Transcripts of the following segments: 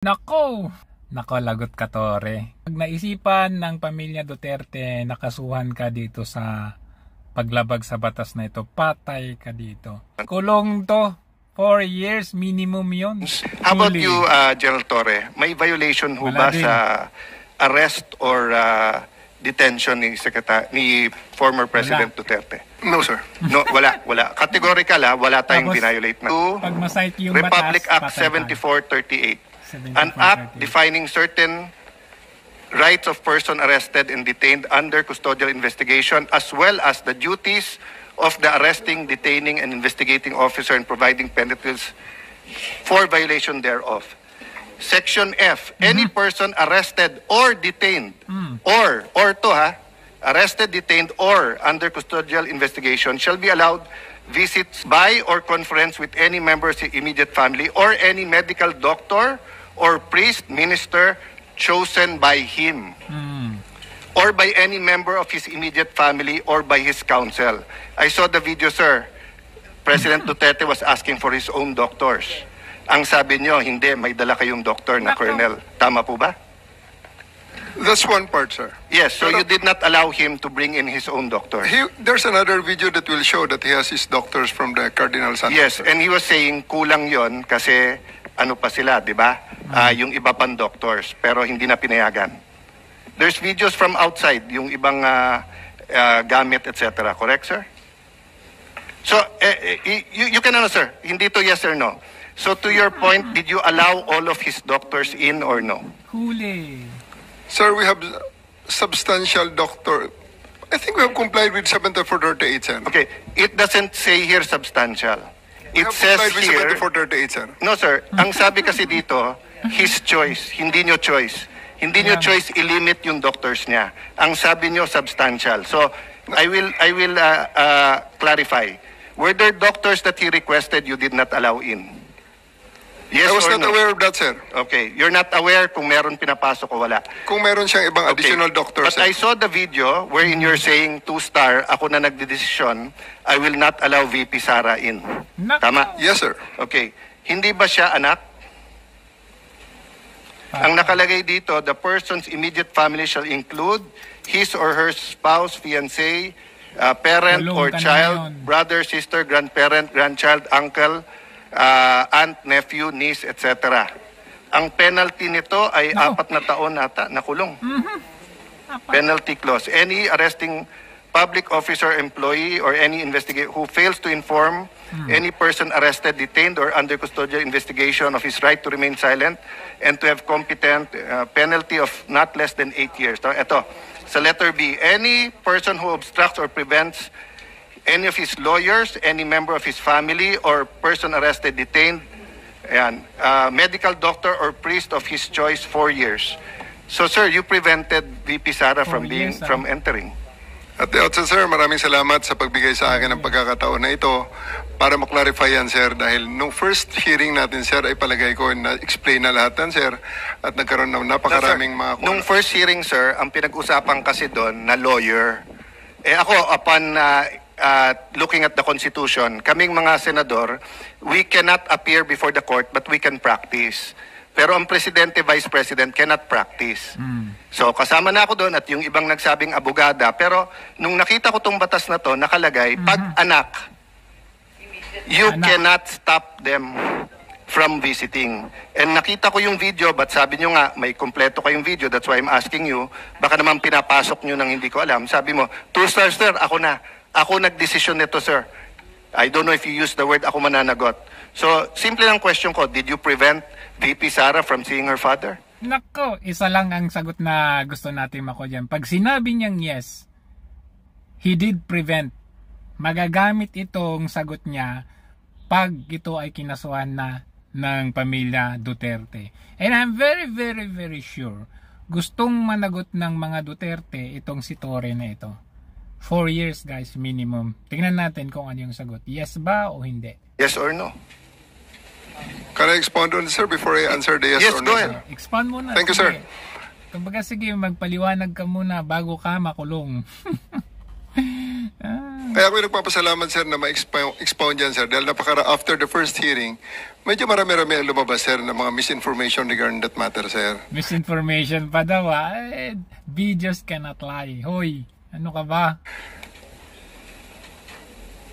Nako! Nako, lagot ka, Tore. Pag naisipan ng pamilya Duterte, nakasuhan ka dito sa paglabag sa batas na ito, patay ka dito. Kulong to. 4 years minimum yun. How about you, General Torre? May violation ho ba sa arrest or detention ni former President Duterte? No, sir. No, wala. Categorical, wala tayong binayolate na. Pag masite yung Republic batas, Act 7438. An act defining certain rights of person arrested and detained under custodial investigation, as well as the duties of the arresting, detaining, and investigating officer and providing penalties for violation thereof. Section F, any person arrested or detained, arrested, detained, or under custodial investigation shall be allowed visits by or conference with any member of his immediate family or any medical doctor or priest, minister chosen by him. Or by any member of his immediate family or by his counsel. I saw the video, sir. President Duterte was asking for his own doctors. Ang sabi nyo, hindi, may dala kayong doctor na colonel. Tama po ba? That's one part, sir. Yes, so you did not allow him to bring in his own doctor. There's another video that will show that he has his doctors from the Cardinal Santos. Yes, and he was saying kulang yon kasi ano pa sila, di ba? Yung iba pang doctors, pero hindi na pinayagan. There's videos from outside, yung ibang gamit, etc. Correct, sir? So, you can answer. Hindi to yes or no. So, to your point, did you allow all of his doctors in or no? Huli. Sir, we have substantial doctor. I think we have complied with 7438, sir. Okay, it doesn't say here substantial. It says here... 7438, sir. No, sir. Ang sabi kasi dito, his choice, hindi nyo choice. Hindi nyo choice i-limit yung doctors niya. Ang sabi nyo, substantial. So, I will clarify. Were there doctors that he requested you did not allow in? Yes I was or not no? aware of that, sir. Okay. You're not aware kung meron pinapasok o wala? Kung meron siyang ibang additional doctors, But sir. I saw the video wherein you're saying 2-star, ako na nagdedesisyon, I will not allow VP Sara in. Tama? Yes, sir. Okay. Hindi ba siya anak? Ang nakalagay dito, the person's immediate family shall include his or her spouse, fiancé, parent or child, brother, sister, grandparent, grandchild, uncle, aunt, nephew, niece, etc. Ang penalty nito ay 4 na taon nata na kulong. Penalty clause. Any arresting public officer, employee, or any investigator who fails to inform any person arrested, detained, or under custodial investigation of his right to remain silent and to have competent penalty of not less than 8 years. Ito, sa letter B, any person who obstructs or prevents any of his lawyers, any member of his family, or person arrested, detained, medical doctor or priest of his choice, 4 years. So, sir, you prevented VP Sara from entering. At the outset, sir, maraming salamat sa pagbigay sa akin ng pagkakataon na ito para maklarify yan, sir. Dahil nung first hearing natin, sir, ay palagay ko na-explain na lahat yan, sir. At nagkaroon ng napakaraming mga... Nung first hearing, sir, ang pinag-usapan kasi doon na lawyer. Ako, upon looking at the Constitution, kaming mga senador, we cannot appear before the court, but we can practice. Pero ang presidente, vice president cannot practice. So kasama na ako doon at yung ibang nagsabing abogada. Pero nung nakita ko tong batas na to, nakalagay, pag anak, you cannot stop them from visiting. And nakita ko yung video, but sabi nyo nga, may kompleto kayong video, that's why I'm asking you, baka naman pinapasok nyo nang hindi ko alam. Sabi mo, 2-star, sir, ako na. Ako nagdesisyon nito, sir. I don't know if you use the word, ako mananagot. So, simple lang question ko, did you prevent VP Sara from seeing her father? Nako, isa lang ang sagot na gusto natin mako dyan. Pag sinabi niyang yes, he did prevent. Magagamit itong sagot niya pag ito ay kinasuhan na ng pamilya Duterte. And I'm very, very, very sure gustong managot ng mga Duterte itong si Torre na ito. 4 years, guys, minimum. Tingnan natin kung ano yung sagot. Yes ba o hindi? Yes or no? Can I expound on this, sir, before I answer the yes, or no? Go ahead. Expound muna. Thank you, sir. Kumbaga, sige, magpaliwanag ka muna bago ka makulong. Kaya ako nagpapasalamat, sir, na ma-expound yan, sir. Dahil after the first hearing, medyo marami-rami ang lumabas, sir, ng mga misinformation regarding that matter, sir. Misinformation pa daw, videos cannot lie. Hoy, ano ka ba?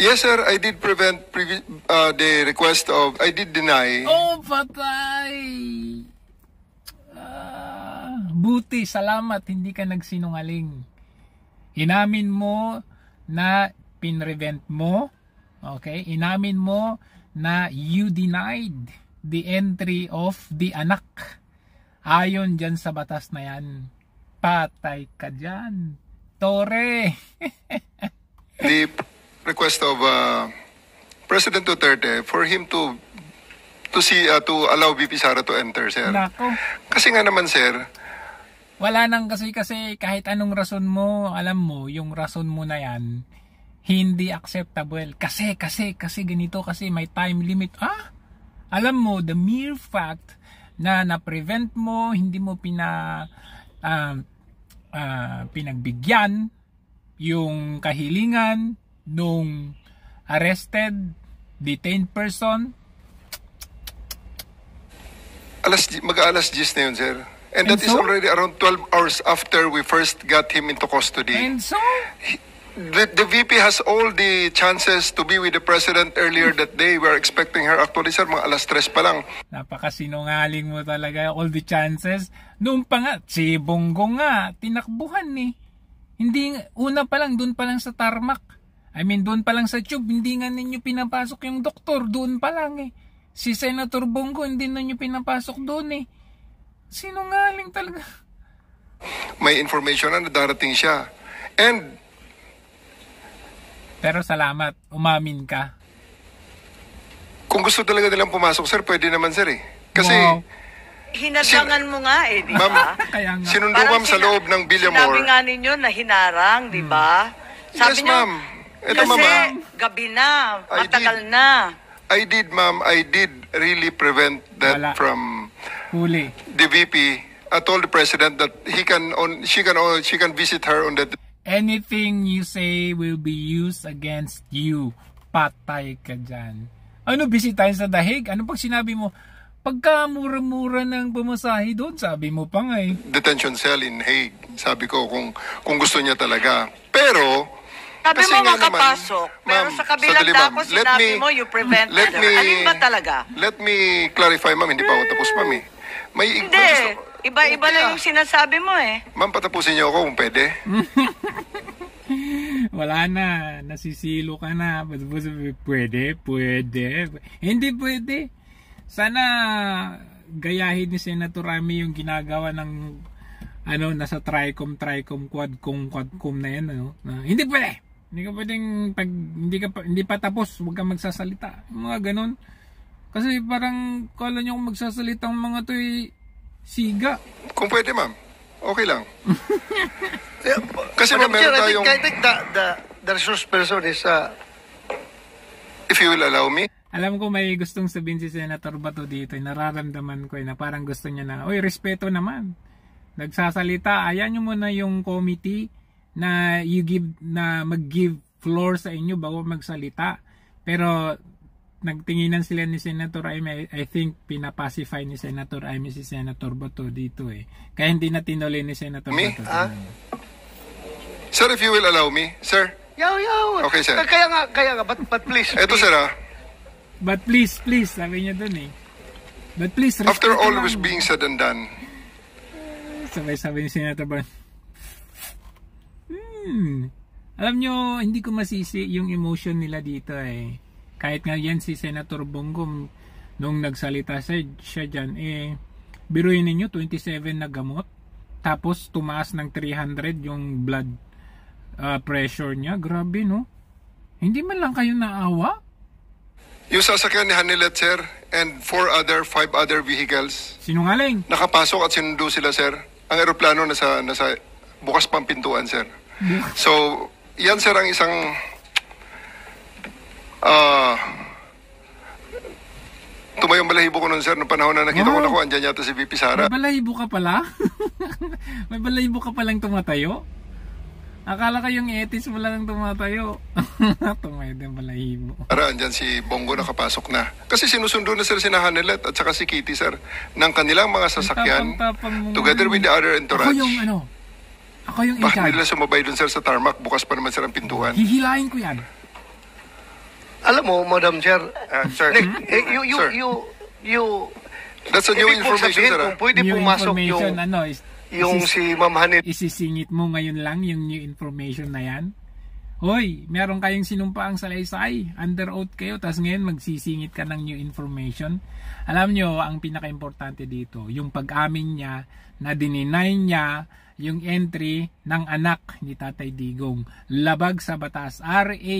Yes, sir, I did prevent the request of, I did deny. Oh, patay! Buti, salamat, hindi ka nagsinungaling. Inamin mo na pinrevent mo, okay? Inamin mo na you denied the entry of the anak. Ayon dyan sa batas na yan. Patay ka dyan. Tore! The request of President Duterte for him to allow VP Sara to enter, sir. Nako. Kasi nga naman, sir, wala nang kasi kahit anong rason mo, alam mo, yung rason mo na yan, hindi acceptable. Kasi ganito, kasi may time limit. Alam mo, the mere fact na na-prevent mo, hindi mo pinagbigyan yung kahilingan nung arrested, detained person. Mag-aalas 10 na yun, sir. And that is already around 12 hours after we first got him into custody. And so? The VP has all the chances to be with the President earlier that day. We are expecting her actually, sir, mga alas 3 pa lang. Napakasinungaling mo talaga, all the chances. Noon pa nga, si Bongo nga, tinakbuhan eh. Hindi, una pa lang, doon pa lang sa tarmac. Doon pa lang sa tube, hindi nga ninyo pinapasok yung doktor, doon pa lang eh. Si Senator Bongo, hindi ninyo pinapasok doon eh. Sinungaling talaga. May information na darating siya. And pero salamat, umamin ka. Kung gusto talaga nilang pumasok, sir, pwede naman, sir eh. Kasi hinadlangan mo nga eh, di ba? Ma'am, sinundo ma'am sa loob ng Villamor. Sinabi nga ninyo na hinarang, di ba? Yes, ma'am. Ito, kasi ma'am, gabi na, matagal na. I did, ma'am, I did really prevent that from huli. The VP. I told the President that she can visit her on that. Anything you say will be used against you. Patay ka dyan. Ano, bisitahin sa dahig? Ano pag sinabi mo? Pagka mura-mura ng pumasahe doon, sabi mo pa nga eh. Detention cell in Hague. Sabi ko kung gusto niya talaga. Pero sabi mo makapasok, pero sa kabilang dako sinabi mo you prevented her. Alin ba talaga? Let me clarify, ma'am. Hindi pa ako tapos, ma'am eh. Hindi. Iba-iba lang yung sinasabi mo eh. Ma'am, patapusin niyo ako kung pwede. Wala na. Nasisilo ka na. Pwede. Hindi pwede. Sana gayahin ni Senator Ramy yung ginagawa ng nasa Tricom, Quadcom na yan. Hindi pwede. Hindi ka pwedeng pag hindi pa tapos, huwag kang magsasalita. Mga ganun. Kasi parang kala nyo kung magsasalita ang mga to siga. Kung pwede, ma'am. Okay lang. Kasi ma'am, meron tayong I think the resource person is if you will allow me. Alam ko may gustong sabihin si Senator Bato dito. Nararamdaman ko na parang gusto niya na, respeto naman. Nagsasalita, ayan nyo muna yung committee na mag-give floor sa inyo bago magsalita. Pero nagtinginan sila ni Senator Amy. I think pinapacify ni Senator Amy si Senator Bato dito eh. Kaya hindi na tinuloy ni Senator Bato. Sir, if you will allow me, sir. Yaw. Okay, sir. Kaya nga, but please. Eto, sir, But please, sabi niya dun eh. But please, after all was being said and done. Sabay-sabay ni Senator Bato. Alam nyo, hindi ko masisi yung emotion nila dito eh. Kahit nga yan si Senator Bongo nung nagsalita siya dyan, biruin ninyo 27 na gamot, tapos tumaas ng 300 yung blood pressure niya. Grabe, no? Hindi man lang kayo naawa? Yung sasakyan ni Hanilet, sir, and 5 other vehicles. Sinungaling? Nakapasok at sinundo sila, sir. Ang eroplano nasa bukas pang pintuan, sir. So, yan, sir, ang isang tumayong balahibo ko nun, sir, noong panahon na nakita ko na ko, andyan yata si VP Sara. May balahibo ka pala? May balahibo ka palang tumatayo? Akala ko yung etis mo lang tumatayo. Tumayo din pala hibo. Para andyan si Bongo nakapasok na. Kasi sinusundo na sir si Hanelet at saka si Kitty sir ng kanilang mga sasakyan together with the other entourage. Ako yung in charge. Bakit nila sumabay dun sir sa tarmac? Bukas pa naman sir ang pintuan. Hihilahin ko yan. Alam mo, Madam Chair, Sir, that's a new information sir. Kung pwede pumasok yung si Ma'am Hanet. Isisingit mo ngayon lang yung new information na yan. Hoy, meron kayong sinumpaang salaysay. Under oath kayo, tas ngayon magsisingit ka ng new information. Alam nyo, ang pinaka-importante dito, yung pag-amin niya na dininay niya yung entry ng anak ni Tatay Digong. Labag sa batas. RA,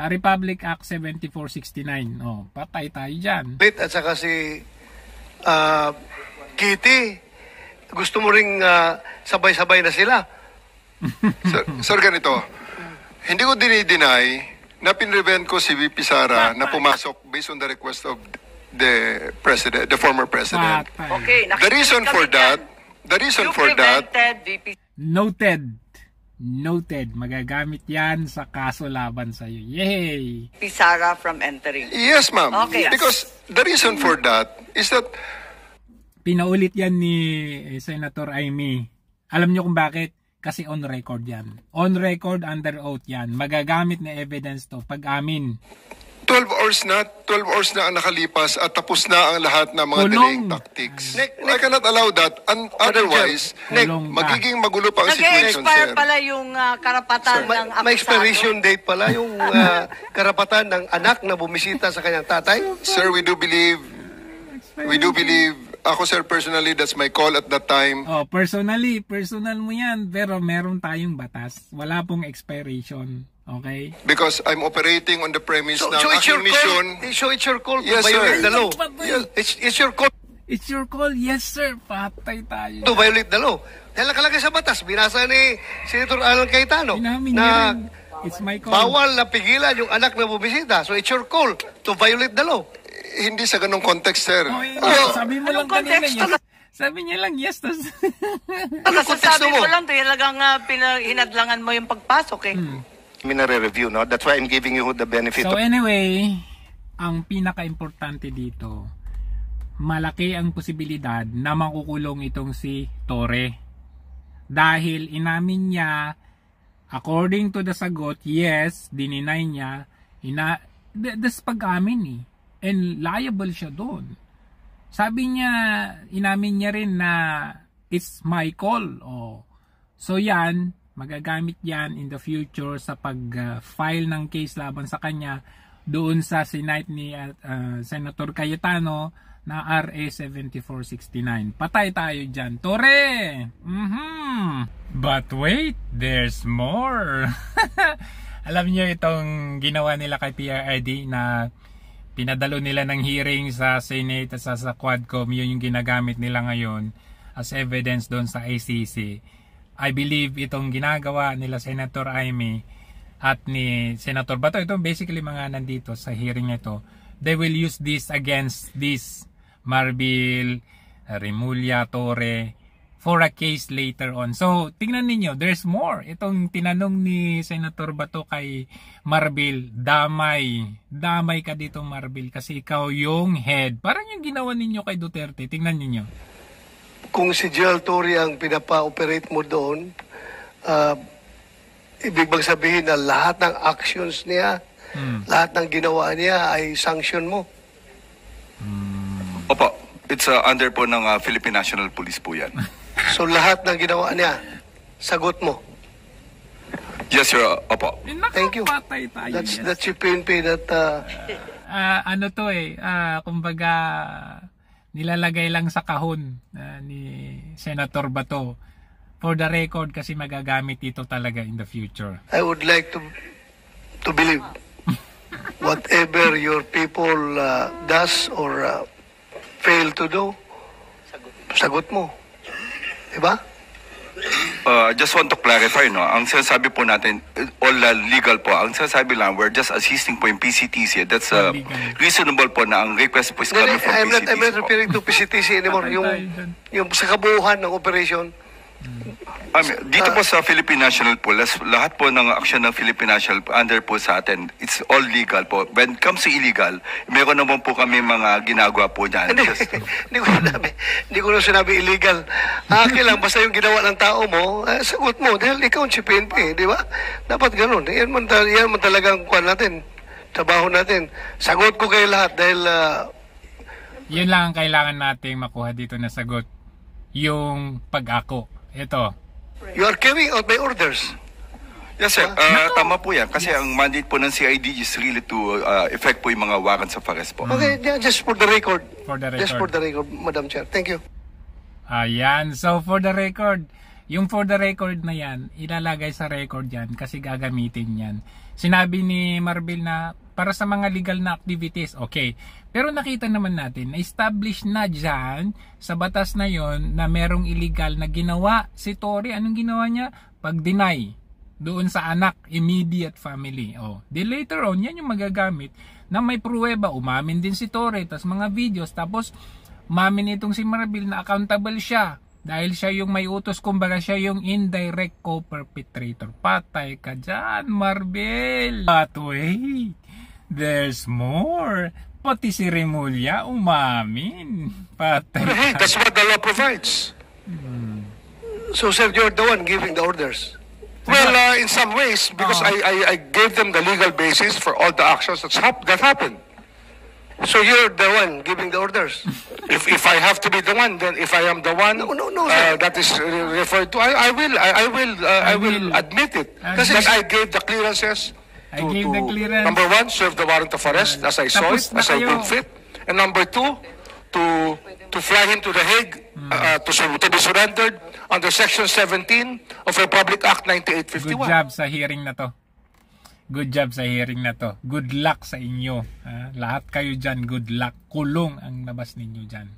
Republic Act 7469. Oh, patay tayo dyan. At saka si Kitty, gusto mo ring sabay-sabay na sila. Sir, ganito. Hindi ko dinideny na pinrevent ko si VP Sara na pumasok based on the request of the president, the former president. Okay, the reason for that, Noted. Magagamit yan sa kaso laban sa'yo. Yay! Sara from entering. Yes, ma'am. Okay. Because the reason for that is that pinaulit yan ni Senator Amy. Alam nyo kung bakit? Kasi on record yan. On record, under oath yan. Magagamit na evidence to pag-amin. 12 hours na ang nakalipas at tapos na ang lahat ng mga delaying tactics. I cannot allow that. Otherwise, magiging magulo pa ang situation, sir. Nag-expire pala yung karapatan ng akusado. May expiration date pala yung karapatan ng anak na bumisita sa kanyang tatay. Sir, we do believe, ako sir, personally, that's my call at that time. Oh, personal mo yan. Pero meron tayong batas. Wala pong expiration. Okay? Because I'm operating on the premise na aking mission. So it's your call to Yes, violate sir. the law. It's your call. It's your call. Yes, sir. Patay tayo. To violate the law. Dahil nakalagay sa batas, binasa ni Senator Alan Cayetano Inamin na it's my call. bawal na pigilan yung anak na bumisita. So it's your call to violate the law. Hindi sa ganong context, sir. Sabi mo lang kanina, yes. Sabi niya lang, yes. Kasi sabi mo lang, talagang hinadlangan mo yung pagpasok eh. Minare-review, no? That's why I'm giving you the benefit. So anyway, ang pinaka-importante dito, malaki ang posibilidad na makukulong itong si Torre. Dahil inamin niya, according to the sagot, yes, dininay niya, das pag-amin eh. And liable siya doon. Sabi niya, inamin niya rin na it's my call. Oh. So yan, magagamit yan in the future sa pag-file ng case laban sa kanya doon sa Senate ni Senator Cayetano na RA 7469. Patay tayo dyan. Torre! But wait, there's more. Alam niyo itong ginawa nila kay PRRD na pinadalo nila ng hearing sa Senate at sa Quadcom, yun yung ginagamit nila ngayon as evidence doon sa ICC. I believe itong ginagawa nila Senator Amy at ni Senator Bato, ito basically mga nandito sa hearing ito, they will use this against this Marbil, Remulla, Torre for a case later on. So, tingnan ninyo, there's more. Itong tinanong ni Senator Bato kay Marbil, damay ka dito Marbil kasi ikaw yung head. Parang yung ginawa ninyo kay Duterte. Tingnan ninyo. Kung si Gerald Torre ang pinapa-operate mo doon, ibig bang sabihin na lahat ng actions niya, lahat ng ginawa niya ay sanction mo? Opo, it's under po ng Philippine National Police po yan. So lahat ng ginawa niya, sagot mo? Yes, sir. Opo. Thank you. That's your PNP that... ano to kumbaga nilalagay lang sa kahon ni Senator Bato for the record kasi magagamit ito talaga in the future. I would like to believe whatever your people does or fail to do, sagot mo. Diba? Just want to clarify, no? Ang sinasabi po natin, all legal po. Ang sinasabi lang, we're just assisting po yung PCTC. That's reasonable po na ang request po is coming from PCTC. I'm not referring to PCTC anymore. Yung sa kabuuhan ng operation, Dito po sa Philippine National po, lahat po ng aksyon ng Philippine National under po sa atin, it's all legal po. When it comes to illegal, meron naman po kami mga ginagawa po dyan. Hindi ko na sinabi illegal. Akin lang, basta yung ginawa ng tao mo, sagot mo, dahil ikaw si PNP, di ba? Dapat ganun. Yan man talagang kuwan natin, trabaho natin. Sagot ko kayo lahat dahil... yun lang ang kailangan nating makuha dito na sagot. Yung pag-ako. Ito. You are carrying out my orders. Yes, sir. Tama po yan. Kasi ang mandate po ng CID is really to effect po yung mga warrants of arrest po. Okay, just for the record. For the record. Just for the record, Madam Chair. Thank you. Ayan. So, for the record, yung for the record na yan, ilalagay sa record yan kasi gagamitin yan. Sinabi ni Marbil na para sa mga legal na activities, okay. Pero nakita naman natin, na-establish na dyan sa batas na yon na merong illegal na ginawa si Tory. Anong ginawa niya? Pag-deny doon sa anak, immediate family. Di later on, yan yung magagamit na may pruweba. Umamin din si Tory, tas mga videos, tapos umamin itong si Marbil na accountable siya. Dahil siya yung may utos, kumbaga siya yung indirect co-perpetrator. Patay ka dyan, Marbil! But wait, there's more. Pati si Remulla umamin. Patay ka. Hey, that's what the law provides. So, sir, you're the one giving the orders. Well, in some ways, because I gave them the legal basis for all the actions that happened. So you're the one giving the orders. If I have to be the one, then if I am the one, no, that is referred to, I will admit it. That I gave the clearances. Number one, serve the warrant of arrest as I saw it, as I deemed fit. And number two, to fly him to The Hague, to be surrendered under Section 17 of Republic Act 9851. Good job sa hearing na to. Good job sa hearing na to. Good luck sa inyo. Lahat kayo dyan, good luck. Kulong ang labas ninyo dyan.